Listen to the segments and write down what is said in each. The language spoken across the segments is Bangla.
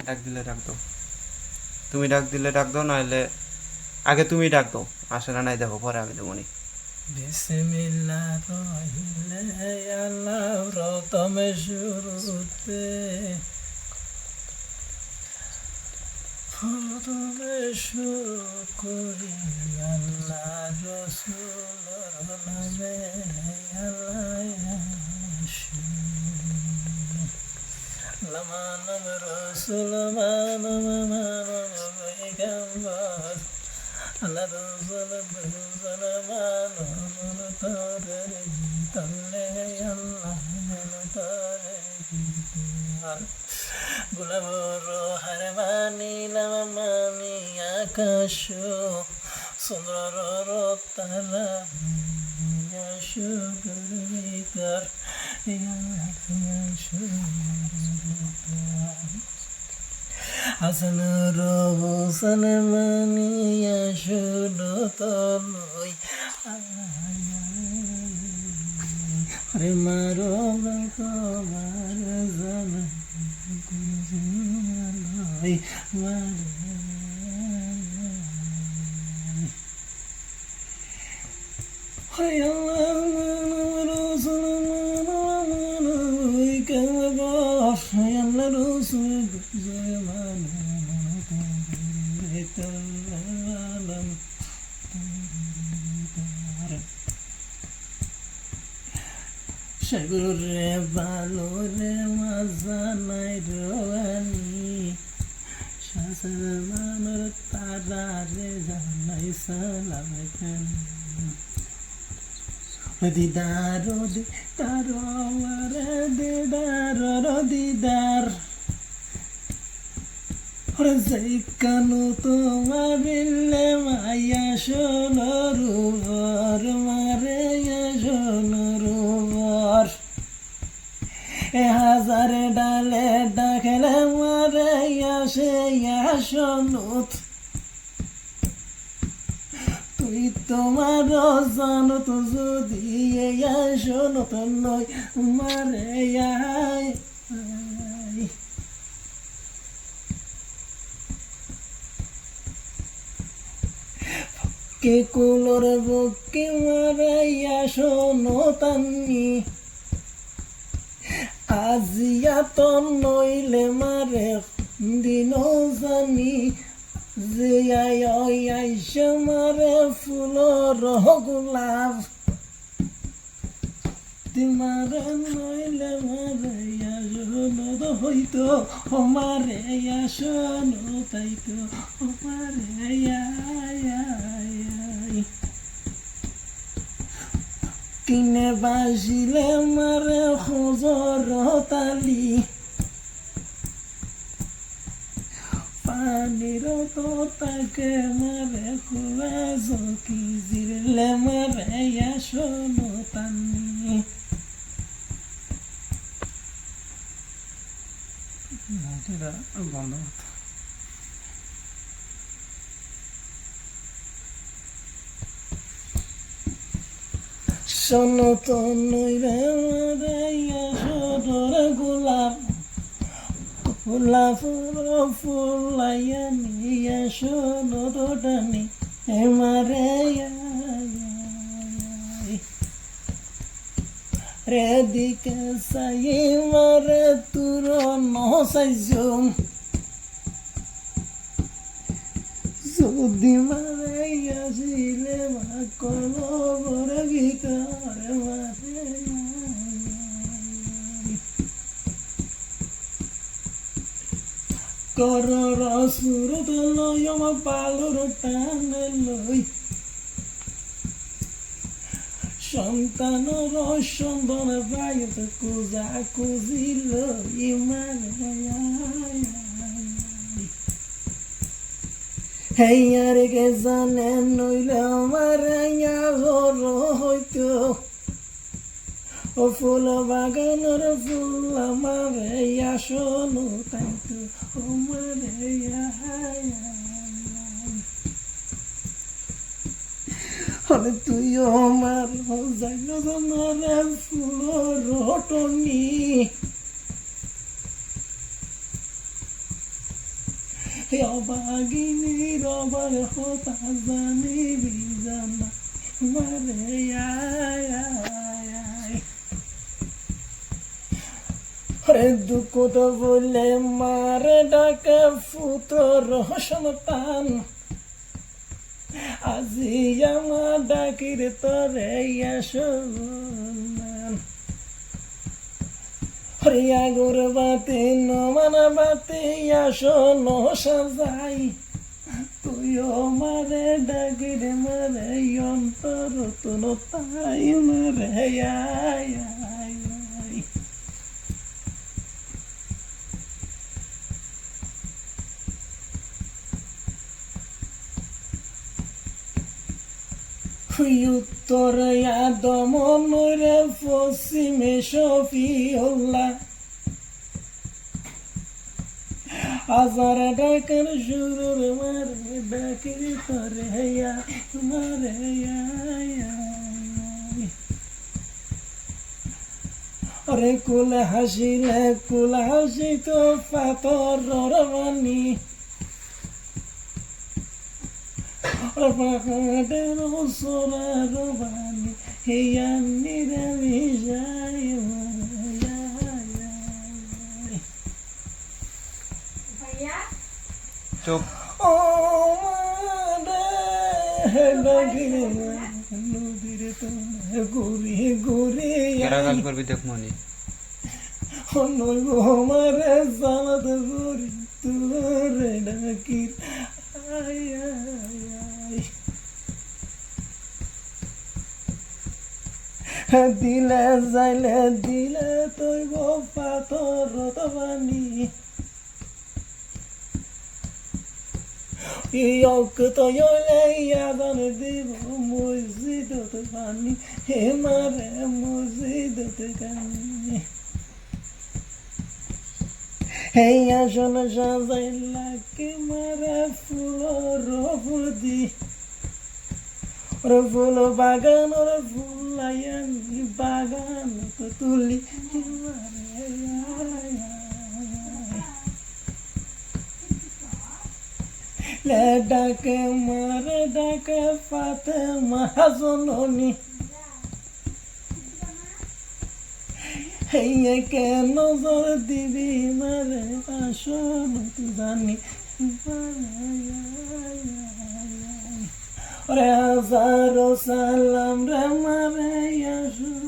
ডাক দিলে ডাক দাও, তুমি ডাক দিলে ডাক দাও, নাহলে আগে তুমি ডাক দাও, আসে না নাই দেখো, পরে আমি দেবো নি। বিসমিল্লাহ রহিলে আল্লাহ প্রথমে শুরুতে শুরু করি আল্লাহ রসুল নামে মানব রসুল মানব মানব পয়গম্বর আল্লাহ রসুল রসুল মানব তারের গীতলে আল্লাহ তারের গীত গোলাবর হার মানিলাম মানি আকাশ সুন্দর তারা সুগর হাসান রোসন মানিয়া শুনো তলই রে মারো তোমার জন সাগরে ভালো রে মজা নাই রানি শাসমানের তারা রে জানাই সালাম খান দিদার দিদার রে দিদার দিদার যাই কানু তোমার বিল্লে মাইয়া সোনর উপর মারে সোনর উপর হাজার ডালে ডাকলে মারে আসে সোনুত তুই তোমার জানত যদি সোনত নয় মারে কে কুলোর বুকে মারাইয়া শোনো তান্নি আজিয়া তো নইলে মারে দিন জানি যে আইস মারে ফুলর গোলাপ তোমার নইলে মারাইয়া শোনো হইতো মারে শোনো তাইতো মারে কিনে বাজিলে মারে হজর তালি পানির তো তাকে মারে খুয়া জকি জিরলে মারে শোনো তানি বন্ধ শোনো তো নইলে মারাইয়া সদর গোলাপ গোলাপ ফুলাইয়া নিয়া শোনো তো টানি মারে রে দিকে সাই মারে তুর নসাইজুম যদি মারাইয়া ছিলে মা কলবর গীতার মারে কর রসুর তো লই আমার পালুর টান লই সন্তান রসন্দন বায়ুত কুজা কুজিল ইমানে হেয়ার গে জানে নইলে আমার হইতো ও ফুল বাগানের ফুল আমার শোনো তাইতো ও মারে হলে তুই আমার যাইল জানারে ফুল রটনি অবাগিনীর অবার হতা জানি বিজানা মারে আয় আয় আয় রে দুঃখ তো বললে মারে ডাকে পুত্র সন্তান আজি আমার ডাকির তরে আসন হরিয়া গোর বাতি নমানা বাতি আসন সাজাই তুইও মারে ডাকির মারে অন্তর তুন তাই মারে আয় আয় আয় উত্তরে আদমন রে পশ্চিমে শফিউল্লাহ হাজার ডাকের সুর মারে ডাকির তরে মারে অরে কুল হাসিলে কুল হাসি তো পাথর রবানি পাহাড়ের সোনার বাণী হেয়া নিরামি যায় চুপ ও নদীর তোমার ঘুরি ঘুরি কেরাগাল করবি দেখ মনি আমারে সালাদ ঘুরি তোরে ডাকির আয় আয় আয় দিলে যাইলে দিলে তুই পাথর বানি ইয়ক তুই আদান দিব মসজিদ বানি হে মারে মসজিদ গানি হে আসন সাজাইলা কে মারে ফুল রবদি ফুল বাগান ফুল বাগান তো তুলি ডাকে মারে ডাকে পাতে মহাজননী হেয়ে কে নজর দিবি মারে আসন তুই জানি রে হাজারো সালাম রে মারে আসন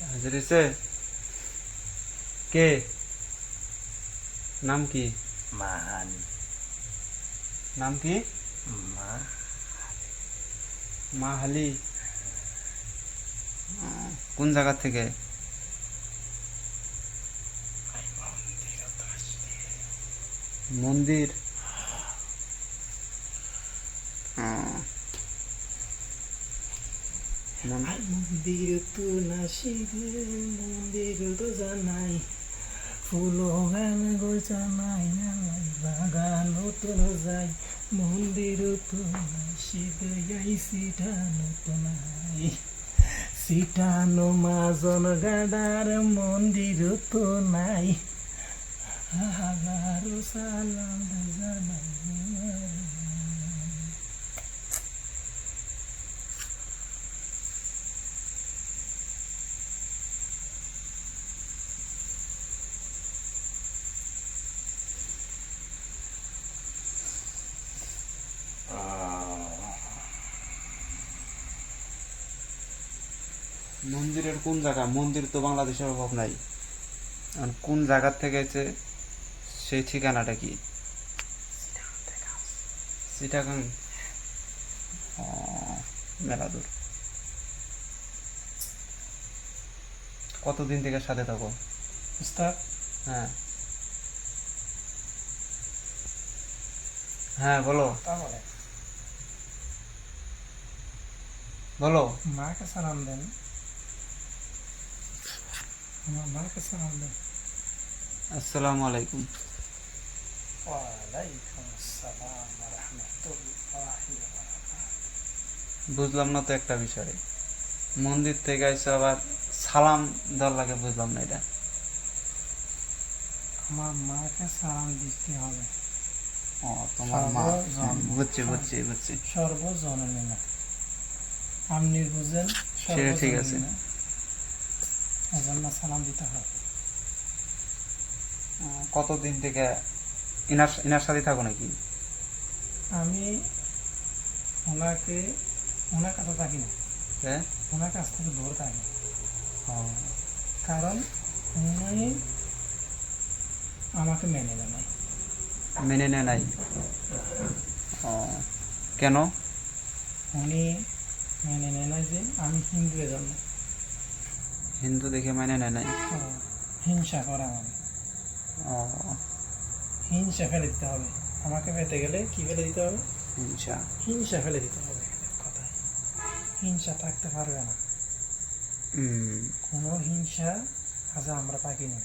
হাজিরিছে কে নাম কি মান নাম কি মা মাহালি কোন জায়গা থেকে মন্দির মন্দির তো নাসি মন্দির তো জানাই ফুল গান গো জানাই বাগান তো যাই মন্দির তো নাসি গাই সিটানো তো নাই সিটানো মাজন গাডার মন্দির তো নাই হাজারো সালাম জানাই মন্দিরের কোন জায়গা? মন্দির তো বাংলাদেশের অভাব নাই। আর কোন জায়গার থেকে হচ্ছে সেই ঠিকানাটা কি? চিটাগাং। ও, মেলা দূর। কতদিন থেকে সাথে থাকো? উস্তাদ হ্যাঁ হ্যাঁ, বলো তাহলে বলো। মাকে সালাম দেন, আমার মাকে সালাম দেন। আসসালামু আলাইকুম। ওয়ালাইকুম আসসালাম ওয়া রাহমাতুল্লাহি ওয়া বারাকাতুহু। বুঝলাম না তো একটা বিষয়, মন্দির থেকে এসে আবার সালাম দেওয়ার লাগে, বুঝলাম না এটা। আমার মাকে সালাম দিতে হবে। ও, তোমার মা। সর্বজন। বুঝছি বুঝছি বুঝছি। সর্বজননী না, আপনি বুঝেন সেটা ঠিক আছে। সর্বজননী না, এজন্য সালাম দিতে হবে। কতদিন থেকে ইনার ইনার সাথে থাকো নাকি? আমি ওনাকে, ওনার কাছে থাকি না, হ্যাঁ। ওনার কাছ থেকে দূরে থাকি, ও, কারণ উনি আমাকে মেনে নেয় নাই। মেনে নেয় নাই? ও, কেন? উনি মেনে নেয় নাই যে আমি হিন্দু, এজন্য হিন্দু দেখে মেনে নেয় নাই? হিংসা করে আমাকে। ও, হিংসা ফেলে দিতে হবে, আমাকে পেতে গেলে কি ফেলে দিতে হবে? হিংসা। হিংসা ফেলে দিতে হবে। এক কথায় হিংসা থাকতে পারবে না, হুম। কোনো হিংসা আজ আমরা পাইনি।